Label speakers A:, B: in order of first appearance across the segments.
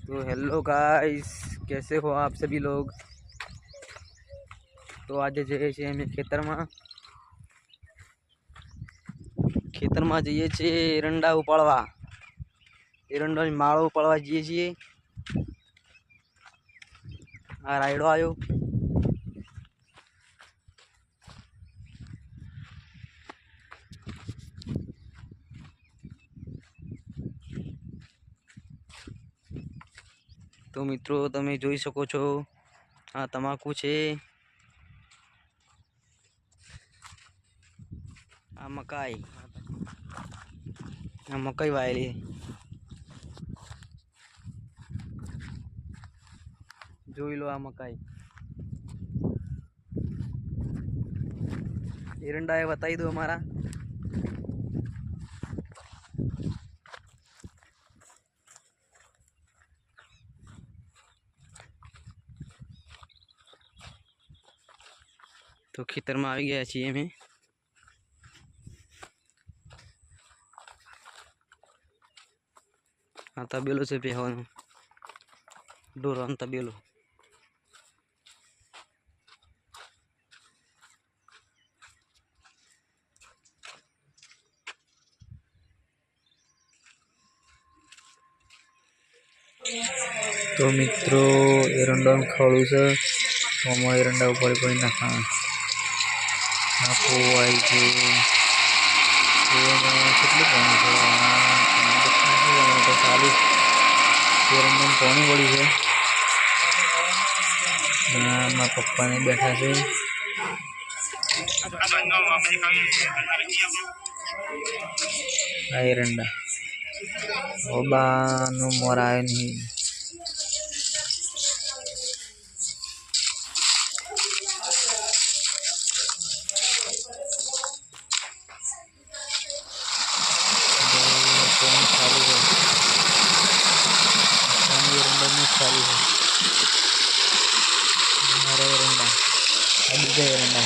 A: तो hello guys, कैसे हो आप सभी लोग। तो आज जઈએ છીએ અમે ખેતરમાં જઈએ છીએ એરંડા ઉપાડવા. એરંડાની માળો ઉપાડવા જઈએ છીએ. આ રાયડો આવ્યો. તો મિત્રો તમે જોઈ શકો છો, આ તમાકુ છે, આ મકાઈ વાયેલી. જોઈ લો આ મકાઈ. એરંડા એ બતાવી દો અમારા. તો ખેતરમાં આવી ગયા છીએ અમે. આ તબેલો છે પહેવાનો, ઢોરવાનો તબેલો. તો મિત્રો એરંડાનું ખોળું છે, આમાં એરંડા ઉપર પડી નાખવાનું. આખું આવી છે, કેટલું પાણી છે, ચાલુ એરંડાનું પાણી વળ્યું છે. મારા પપ્પાને બેઠા છે. આ એરંડા ઓબાનું મોર આવે નહીં. चालू है हमारा एरंडा, बीजा एरंडा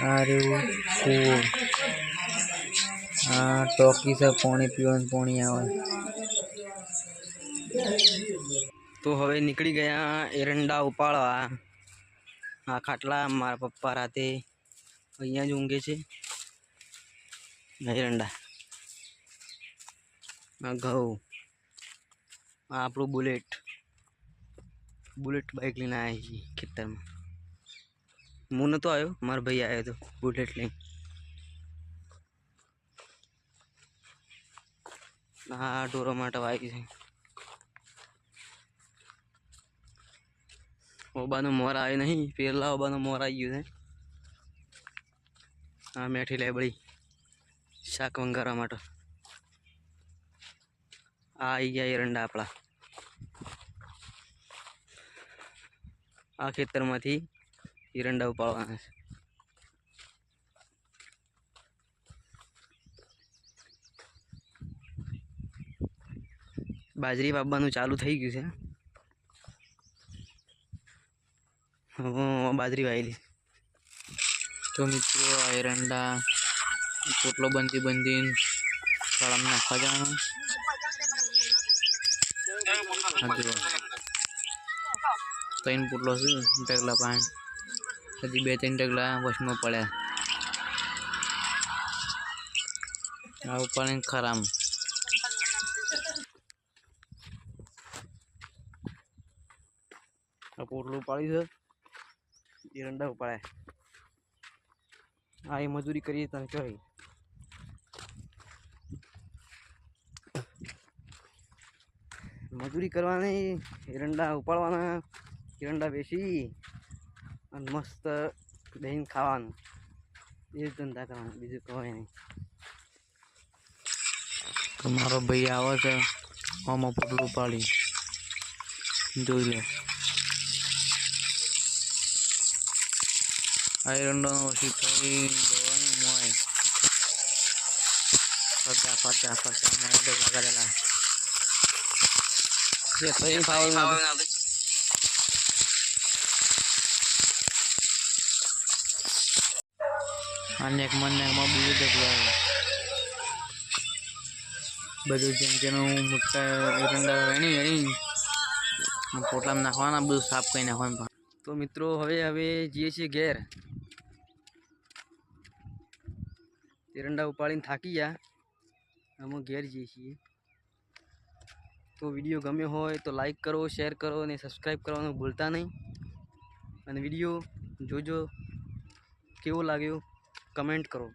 A: अरे टॉकी से पानी पीवा पानी आवे. तो हवे निकली गया एरंडा उपाड़वा. आ खाटला मारा पप्पा राते अहींया ज ऊंघे छे. एरंडा आ घઉં, आ આપણું बुलेट बाइक લઈને આવ્યા છીએ ખેતરમાં. હું નતો આવ્યો, મારો ભાઈ આવ્યો હતો બુલેટ લઈને. આ ઢોરો માટે વાગી છે. ઓબાનો મોર આવ્યો નહીં, પેલા ઓબાનો મોર આવી ગયો છે. આ મેઠી લેબડી શાક વંગારવા માટે. આ આવી ગયા એરંડા આપણા. આ ખેતરમાંથી એરંડા ઉપાડવાના છે. બાજરી વાવવાનું ચાલુ થઈ ગયું છે. હવે બાજરી વાવેલી. તો મિત્રો આ એરંડા પોટલો બંધી શાળામાં નાખવા જવાનું. ત્રણ પોટલો છે, ઢગલા પાણી હજી 2-3 ઢગલા વચમાં પડ્યા. આ ઉપાડીને ખરામ આ પોટલું ઉપાડ્યું છે, એરંડા ઉપાડ્યા. આ એ મજૂરી કરીએ તમે કહેવાય. મજૂરી કરવાની, એરંડા ઉપાડવાના, એરંડા બેસી અને મસ્ત દહીં ખાવાનું. એ જ ધંધા કરવાના, બીજું કહેવાય નહીં. તો મારો ભાઈ આવે છે, આમાં પોટલું ઉપાડી જોઈ લે. આ એરંડાનો પછી થઈ જવાનું મોય ફરતા મોય ડગલા કરેલા. અને એક મન બીજું ઢગલો
B: બધું જેમ જેનું મોટા એરંડા વેણી પોટલામાં નાખવાના, બધું સાફ કરી નાખવાનું.
A: તો મિત્રો હવે જઈએ છીએ ઘેર. એરંડા ઉપાડીને થાકી ગયા, અમે ઘેર જઈએ છીએ. તો વિડીયો ગમ્યો હોય તો લાઈક કરો, શેર કરો અને સબસ્ક્રાઈબ કરવાનું ભૂલતા નહીં. અને વિડીયો જોજો, કેવો લાગ્યો કમેન્ટ કરો.